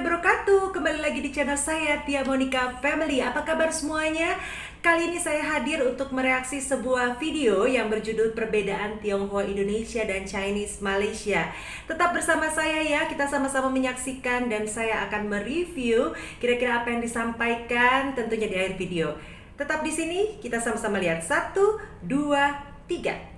wabarakatuh. Kembali lagi di channel saya, Tia Monica Family. Apa kabar semuanya? Kali ini saya hadir untuk mereaksi sebuah video yang berjudul Perbedaan Tionghoa Indonesia dan Chinese Malaysia. Tetap bersama saya ya, kita sama-sama menyaksikan dan saya akan mereview kira-kira apa yang disampaikan tentunya di akhir video. Tetap di sini, kita sama-sama lihat. 1, 2, 3.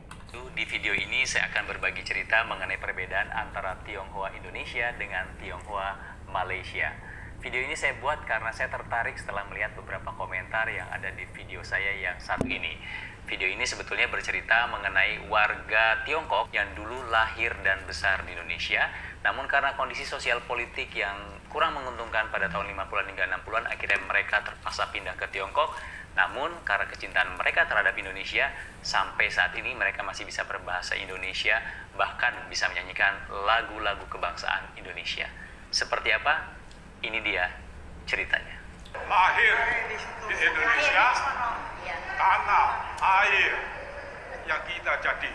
Di video ini saya akan berbagi cerita mengenai perbedaan antara Tionghoa Indonesia dengan Tionghoa Malaysia. Video ini saya buat karena saya tertarik setelah melihat beberapa komentar yang ada di video saya yang satu ini. Video ini sebetulnya bercerita mengenai warga Tiongkok yang dulu lahir dan besar di Indonesia, namun karena kondisi sosial politik yang kurang menguntungkan pada tahun 50-an hingga 60-an, akhirnya mereka terpaksa pindah ke Tiongkok. Namun karena kecintaan mereka terhadap Indonesia, sampai saat ini mereka masih bisa berbahasa Indonesia, bahkan bisa menyanyikan lagu-lagu kebangsaan Indonesia. Seperti apa? Ini dia ceritanya. Lahir di Indonesia, tanah air yang kita jadi.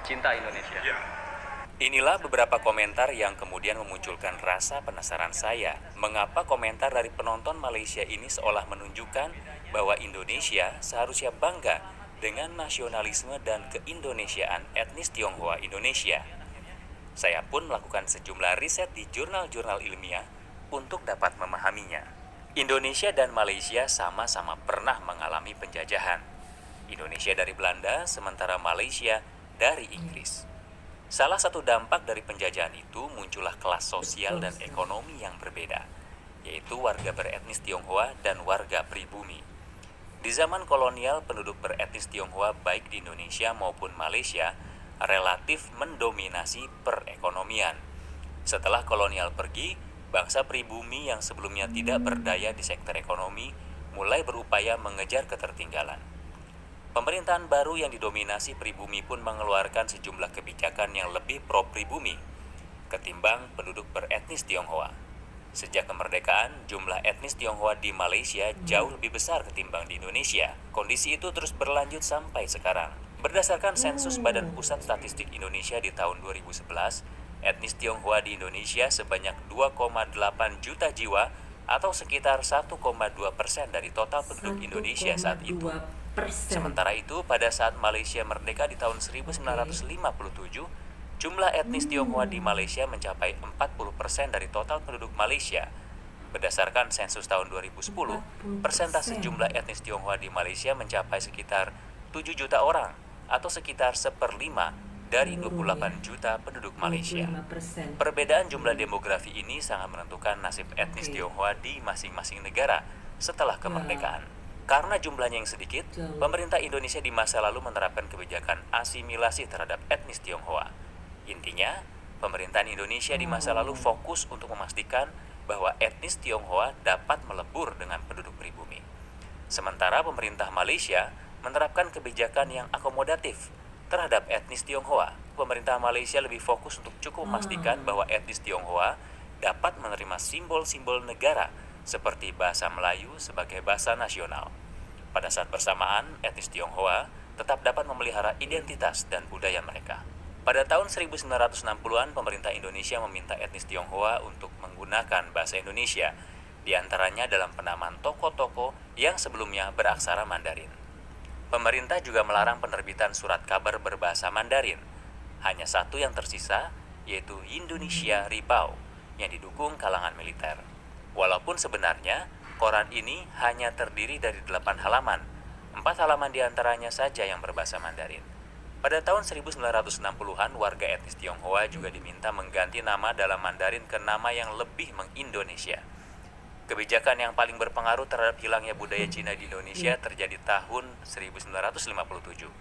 Cinta Indonesia. Ya. Inilah beberapa komentar yang kemudian memunculkan rasa penasaran saya. Mengapa komentar dari penonton Malaysia ini seolah menunjukkan bahwa Indonesia seharusnya bangga dengan nasionalisme dan keindonesiaan etnis Tionghoa Indonesia. Saya pun melakukan sejumlah riset di jurnal-jurnal ilmiah untuk dapat memahaminya. Indonesia dan Malaysia sama-sama pernah mengalami penjajahan. Indonesia dari Belanda, sementara Malaysia dari Inggris. Salah satu dampak dari penjajahan itu muncullah kelas sosial dan ekonomi yang berbeda, yaitu warga beretnis Tionghoa dan warga pribumi. Di zaman kolonial, penduduk beretnis Tionghoa baik di Indonesia maupun Malaysia relatif mendominasi perekonomian. Setelah kolonial pergi, bangsa pribumi yang sebelumnya tidak berdaya di sektor ekonomi mulai berupaya mengejar ketertinggalan. Pemerintahan baru yang didominasi pribumi pun mengeluarkan sejumlah kebijakan yang lebih pro-pribumi ketimbang penduduk beretnis Tionghoa. Sejak kemerdekaan, jumlah etnis Tionghoa di Malaysia jauh lebih besar ketimbang di Indonesia. Kondisi itu terus berlanjut sampai sekarang. Berdasarkan sensus Badan Pusat Statistik Indonesia di tahun 2011, etnis Tionghoa di Indonesia sebanyak 2,8 juta jiwa atau sekitar 1,2% dari total penduduk Indonesia saat itu. Sementara itu, pada saat Malaysia merdeka di tahun 1957, jumlah etnis Tionghoa di Malaysia mencapai 40% dari total penduduk Malaysia. Berdasarkan sensus tahun 2010, persentase jumlah etnis Tionghoa di Malaysia mencapai sekitar 7 juta orang atau sekitar 1/5 dari 28 juta penduduk Malaysia. Perbedaan jumlah demografi ini sangat menentukan nasib etnis Tionghoa di masing-masing negara setelah kemerdekaan. Karena jumlahnya yang sedikit, pemerintah Indonesia di masa lalu menerapkan kebijakan asimilasi terhadap etnis Tionghoa. Intinya, pemerintahan Indonesia di masa lalu fokus untuk memastikan bahwa etnis Tionghoa dapat melebur dengan penduduk pribumi. Sementara pemerintah Malaysia menerapkan kebijakan yang akomodatif terhadap etnis Tionghoa. Pemerintah Malaysia lebih fokus untuk cukup memastikan bahwa etnis Tionghoa dapat menerima simbol-simbol negara seperti bahasa Melayu sebagai bahasa nasional. Pada saat bersamaan, etnis Tionghoa tetap dapat memelihara identitas dan budaya mereka. Pada tahun 1960-an, pemerintah Indonesia meminta etnis Tionghoa untuk menggunakan bahasa Indonesia, di antaranya dalam penamaan toko-toko yang sebelumnya beraksara Mandarin. Pemerintah juga melarang penerbitan surat kabar berbahasa Mandarin. Hanya satu yang tersisa, yaitu Indonesia Ribau, yang didukung kalangan militer. Walaupun sebenarnya, koran ini hanya terdiri dari 8 halaman, 4 halaman diantaranya saja yang berbahasa Mandarin. Pada tahun 1960-an, warga etnis Tionghoa juga diminta mengganti nama dalam Mandarin ke nama yang lebih mengindonesia. Kebijakan yang paling berpengaruh terhadap hilangnya budaya Cina di Indonesia terjadi tahun 1957.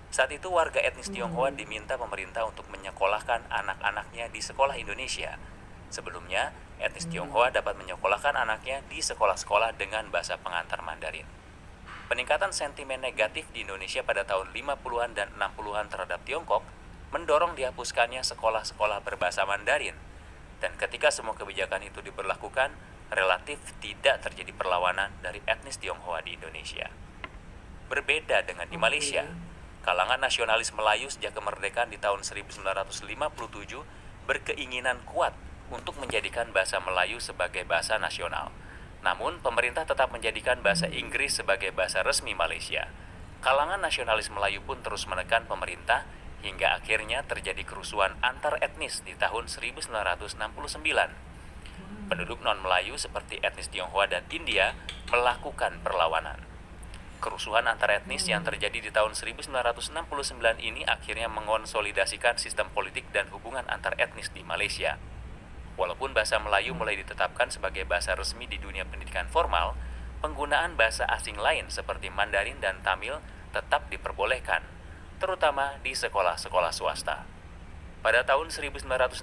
Saat itu warga etnis Tionghoa diminta pemerintah untuk menyekolahkan anak-anaknya di sekolah Indonesia. Sebelumnya, etnis Tionghoa dapat menyekolahkan anaknya di sekolah-sekolah dengan bahasa pengantar Mandarin. Peningkatan sentimen negatif di Indonesia pada tahun 50-an dan 60-an terhadap Tiongkok mendorong dihapuskannya sekolah-sekolah berbahasa Mandarin. Dan ketika semua kebijakan itu diberlakukan, relatif tidak terjadi perlawanan dari etnis Tionghoa di Indonesia. Berbeda dengan di Malaysia, kalangan nasionalis Melayu sejak kemerdekaan di tahun 1957 berkeinginan kuat untuk menjadikan bahasa Melayu sebagai bahasa nasional. Namun, pemerintah tetap menjadikan bahasa Inggris sebagai bahasa resmi Malaysia. Kalangan nasionalis Melayu pun terus menekan pemerintah hingga akhirnya terjadi kerusuhan antar etnis di tahun 1969. Penduduk non-Melayu seperti etnis Tionghoa dan India melakukan perlawanan. Kerusuhan antar etnis yang terjadi di tahun 1969 ini akhirnya mengonsolidasikan sistem politik dan hubungan antar etnis di Malaysia. Walaupun bahasa Melayu mulai ditetapkan sebagai bahasa resmi di dunia pendidikan formal, penggunaan bahasa asing lain seperti Mandarin dan Tamil tetap diperbolehkan, terutama di sekolah-sekolah swasta. Pada tahun 1969,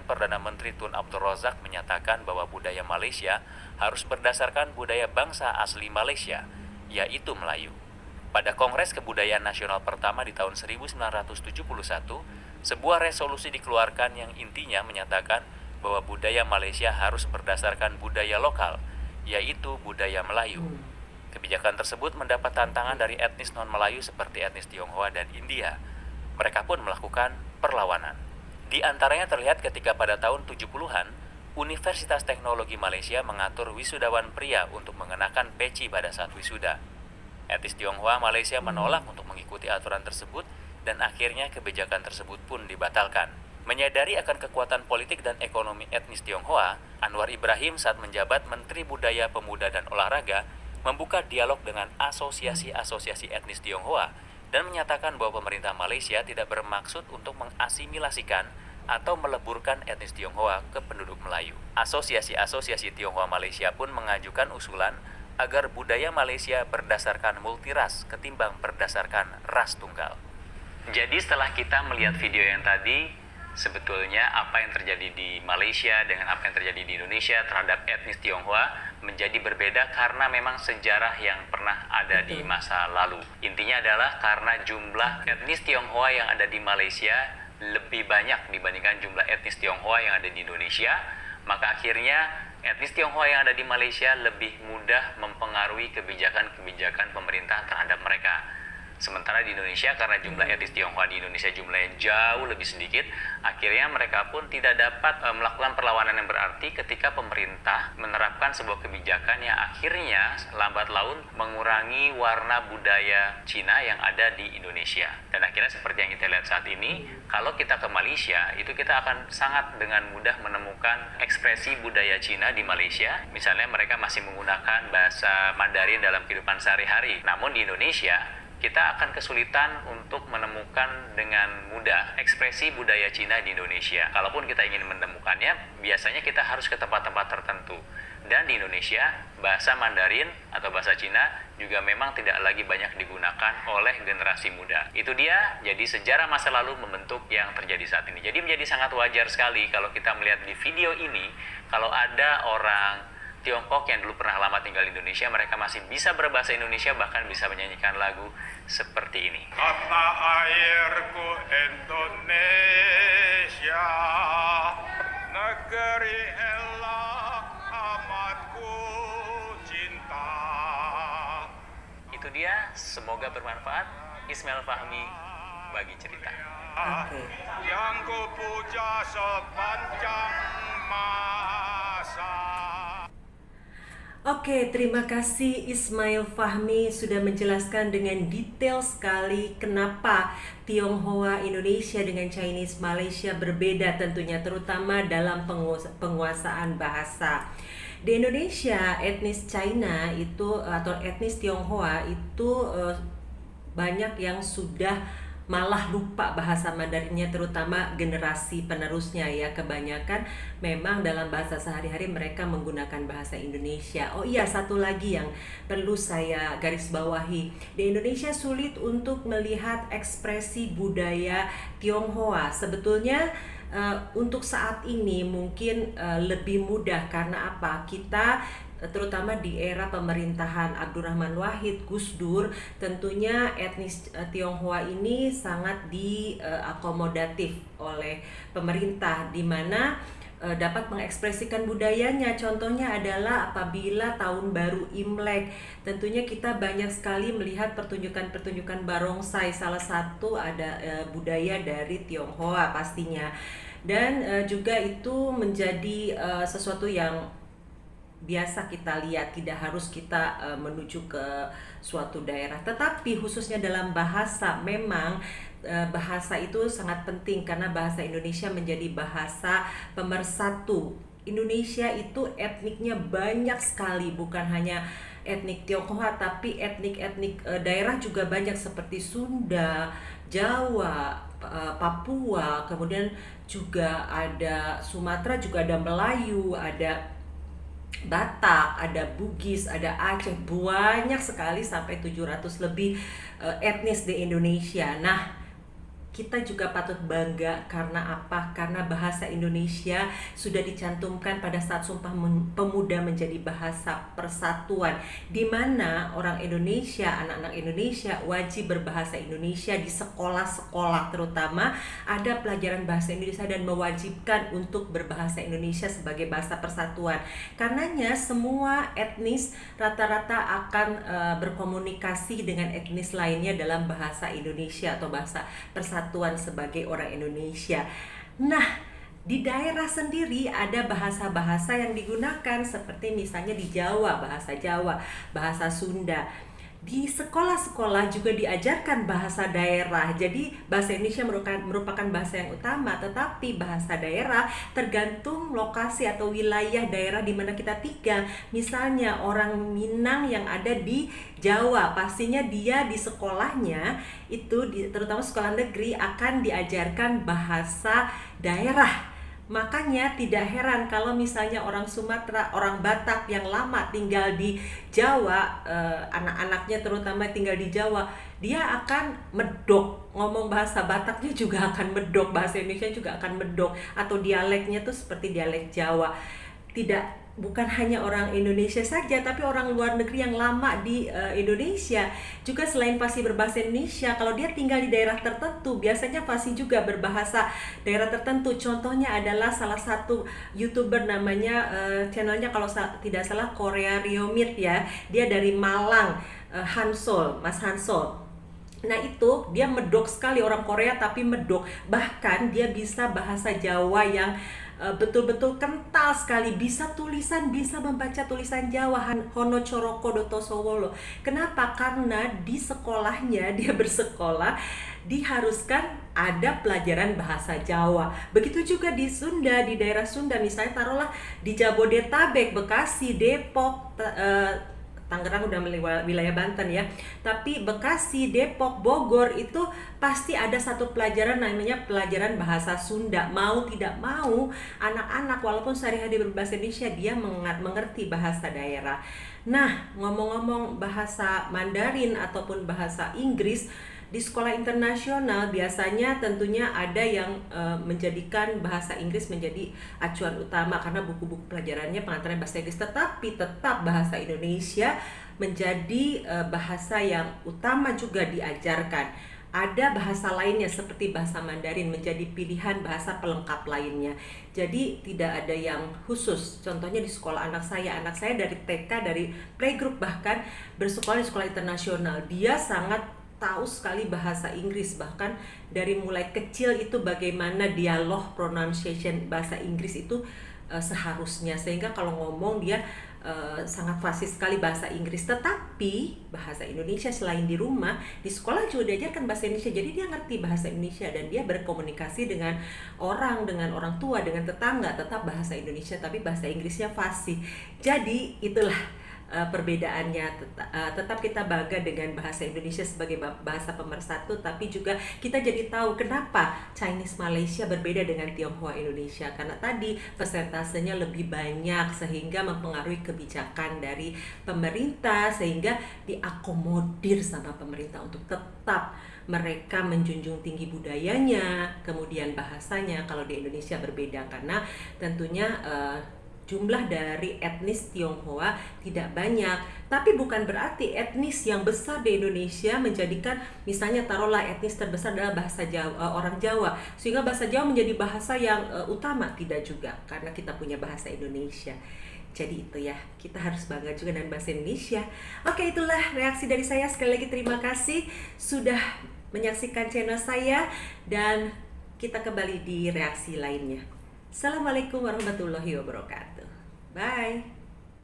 Perdana Menteri Tun Abdul Razak menyatakan bahwa budaya Malaysia harus berdasarkan budaya bangsa asli Malaysia, yaitu Melayu. Pada Kongres Kebudayaan Nasional pertama di tahun 1971, sebuah resolusi dikeluarkan yang intinya menyatakan bahwa budaya Malaysia harus berdasarkan budaya lokal, yaitu budaya Melayu. Kebijakan tersebut mendapat tantangan dari etnis non-Melayu seperti etnis Tionghoa dan India. Mereka pun melakukan perlawanan. Di antaranya terlihat ketika pada tahun 70-an, Universitas Teknologi Malaysia mengatur wisudawan pria untuk mengenakan peci pada saat wisuda. Etnis Tionghoa Malaysia menolak untuk mengikuti aturan tersebut dan akhirnya kebijakan tersebut pun dibatalkan. Menyadari akan kekuatan politik dan ekonomi etnis Tionghoa, Anwar Ibrahim saat menjabat Menteri Budaya, Pemuda, dan Olahraga membuka dialog dengan asosiasi-asosiasi etnis Tionghoa dan menyatakan bahwa pemerintah Malaysia tidak bermaksud untuk mengasimilasikan atau meleburkan etnis Tionghoa ke penduduk Melayu. Asosiasi-asosiasi Tionghoa Malaysia pun mengajukan usulan agar budaya Malaysia berdasarkan multiras ketimbang berdasarkan ras tunggal. Jadi setelah kita melihat video yang tadi, sebetulnya apa yang terjadi di Malaysia dengan apa yang terjadi di Indonesia terhadap etnis Tionghoa menjadi berbeda karena memang sejarah yang pernah ada di masa lalu. Intinya adalah karena jumlah etnis Tionghoa yang ada di Malaysia lebih banyak dibandingkan jumlah etnis Tionghoa yang ada di Indonesia, maka akhirnya etnis Tionghoa yang ada di Malaysia lebih mudah mempengaruhi kebijakan-kebijakan pemerintah terhadap mereka. Sementara di Indonesia, karena jumlah etnis Tionghoa di Indonesia jumlahnya jauh lebih sedikit, akhirnya mereka pun tidak dapat melakukan perlawanan yang berarti ketika pemerintah menerapkan sebuah kebijakan yang akhirnya lambat laun mengurangi warna budaya Cina yang ada di Indonesia. Dan akhirnya seperti yang kita lihat saat ini, kalau kita ke Malaysia, itu kita akan sangat dengan mudah menemukan ekspresi budaya Cina di Malaysia. Misalnya mereka masih menggunakan bahasa Mandarin dalam kehidupan sehari-hari. Namun di Indonesia, kita akan kesulitan untuk menemukan dengan mudah ekspresi budaya Cina di Indonesia. Kalaupun kita ingin menemukannya, biasanya kita harus ke tempat-tempat tertentu. Dan di Indonesia, bahasa Mandarin atau bahasa Cina juga memang tidak lagi banyak digunakan oleh generasi muda. Itu dia, jadi sejarah masa lalu membentuk yang terjadi saat ini. Jadi menjadi sangat wajar sekali kalau kita melihat di video ini, kalau ada orang Tiongkok yang dulu pernah lama tinggal di Indonesia, mereka masih bisa berbahasa Indonesia, bahkan bisa menyanyikan lagu seperti ini. Tanah airku Indonesia, negeri elok amatku cinta. Itu dia, semoga bermanfaat. Ismail Fahmi bagi cerita. Yang ku puja sepanjang masa. Oke, terima kasih Ismail Fahmi sudah menjelaskan dengan detail sekali kenapa Tionghoa Indonesia dengan Chinese Malaysia berbeda tentunya, terutama dalam penguasaan bahasa. Di Indonesia, etnis China itu atau etnis Tionghoa itu banyak yang sudah malah lupa bahasa Mandarinnya, terutama generasi penerusnya ya. Kebanyakan memang dalam bahasa sehari-hari mereka menggunakan bahasa Indonesia. Oh iya, satu lagi yang perlu saya garis bawahi. Di Indonesia sulit untuk melihat ekspresi budaya Tionghoa. Sebetulnya untuk saat ini mungkin lebih mudah karena apa? Kita terutama di era pemerintahan Abdurrahman Wahid, Gus Dur, tentunya etnis Tionghoa ini sangat diakomodatif oleh pemerintah, di mana dapat mengekspresikan budayanya. Contohnya adalah apabila tahun baru Imlek, tentunya kita banyak sekali melihat pertunjukan-pertunjukan barongsai. Salah satu ada budaya dari Tionghoa pastinya. dan juga itu menjadi sesuatu yang biasa kita lihat, tidak harus kita menuju ke suatu daerah. Tetapi khususnya dalam bahasa, memang bahasa itu sangat penting karena bahasa Indonesia menjadi bahasa pemersatu. Indonesia itu etniknya banyak sekali, bukan hanya etnik Tionghoa tapi etnik-etnik daerah juga banyak seperti Sunda, Jawa, Papua, kemudian juga ada Sumatera, juga ada Melayu, ada Batak, ada Bugis, ada Aceh, banyak sekali sampai 700 lebih etnis di Indonesia. Nah, kita juga patut bangga karena apa? Karena bahasa Indonesia sudah dicantumkan pada saat Sumpah Pemuda menjadi bahasa persatuan, di mana orang Indonesia, anak-anak Indonesia wajib berbahasa Indonesia di sekolah-sekolah, terutama ada pelajaran bahasa Indonesia dan mewajibkan untuk berbahasa Indonesia sebagai bahasa persatuan. Karenanya semua etnis rata-rata akan berkomunikasi dengan etnis lainnya dalam bahasa Indonesia atau bahasa persatuan sebagai orang Indonesia. Nah, di daerah sendiri ada bahasa-bahasa yang digunakan, seperti misalnya di Jawa, bahasa Sunda. Di sekolah-sekolah juga diajarkan bahasa daerah. Jadi bahasa Indonesia merupakan bahasa yang utama, tetapi bahasa daerah tergantung lokasi atau wilayah daerah di mana kita tinggal. Misalnya orang Minang yang ada di Jawa, pastinya dia di sekolahnya itu terutama sekolah negeri akan diajarkan bahasa daerah. Makanya tidak heran kalau misalnya orang Sumatera, orang Batak yang lama tinggal di Jawa, anak-anaknya terutama tinggal di Jawa, dia akan medok, ngomong bahasa Bataknya juga akan medok, bahasa Indonesia juga akan medok, atau dialeknya tuh seperti dialek Jawa. Bukan hanya orang Indonesia saja, tapi orang luar negeri yang lama di Indonesia juga selain pasti berbahasa Indonesia, kalau dia tinggal di daerah tertentu, biasanya pasti juga berbahasa daerah tertentu. Contohnya adalah salah satu YouTuber, namanya channelnya kalau tidak salah Korea Riomit ya, dia dari Malang, Mas Hansol. Nah itu dia medok sekali, orang Korea tapi medok, bahkan dia bisa bahasa Jawa yang betul-betul kental sekali, bisa tulisan, bisa membaca tulisan Jawa, Hono Coroko Doto Sowolo. Kenapa? Karena di sekolahnya, dia bersekolah diharuskan ada pelajaran bahasa Jawa. Begitu juga di Sunda, di daerah Sunda, misalnya taruhlah di Jabodetabek, Bekasi, Depok, Tangerang udah wilayah Banten ya, tapi Bekasi, Depok, Bogor itu pasti ada satu pelajaran namanya pelajaran bahasa Sunda. Mau tidak mau, anak-anak walaupun sehari-hari berbahasa Indonesia, dia mengerti bahasa daerah. Nah, ngomong-ngomong bahasa Mandarin ataupun bahasa Inggris, di sekolah internasional biasanya tentunya ada yang menjadikan bahasa Inggris menjadi acuan utama karena buku-buku pelajarannya pengantarnya bahasa Inggris, tetapi tetap bahasa Indonesia menjadi bahasa yang utama juga diajarkan. Ada bahasa lainnya seperti bahasa Mandarin menjadi pilihan bahasa pelengkap lainnya. Jadi tidak ada yang khusus. Contohnya di sekolah anak saya dari TK, dari playgroup bahkan bersekolah di sekolah internasional. Dia sangat tahu sekali bahasa Inggris, bahkan dari mulai kecil itu bagaimana dialog pronunciation bahasa Inggris itu seharusnya, sehingga kalau ngomong dia sangat fasih sekali bahasa Inggris. Tetapi bahasa Indonesia selain di rumah, di sekolah juga diajarkan bahasa Indonesia, jadi dia ngerti bahasa Indonesia dan dia berkomunikasi dengan orang tua, dengan tetangga, tetap bahasa Indonesia tapi bahasa Inggrisnya fasih. Jadi itulah perbedaannya. Tetap kita bangga dengan bahasa Indonesia sebagai bahasa pemersatu, tapi juga kita jadi tahu kenapa Chinese Malaysia berbeda dengan Tionghoa Indonesia, karena tadi persentasenya lebih banyak sehingga mempengaruhi kebijakan dari pemerintah, sehingga diakomodir sama pemerintah untuk tetap mereka menjunjung tinggi budayanya, kemudian bahasanya. Kalau di Indonesia berbeda karena tentunya jumlah dari etnis Tionghoa tidak banyak, tapi bukan berarti etnis yang besar di Indonesia menjadikan, misalnya taruhlah etnis terbesar adalah bahasa Jawa, orang Jawa, sehingga bahasa Jawa menjadi bahasa yang utama. Tidak juga, karena kita punya bahasa Indonesia. Jadi itu ya, kita harus bangga juga dengan bahasa Indonesia. Oke, itulah reaksi dari saya. Sekali lagi terima kasih sudah menyaksikan channel saya, dan kita kembali di reaksi lainnya. Assalamualaikum warahmatullahi wabarakatuh. Bye.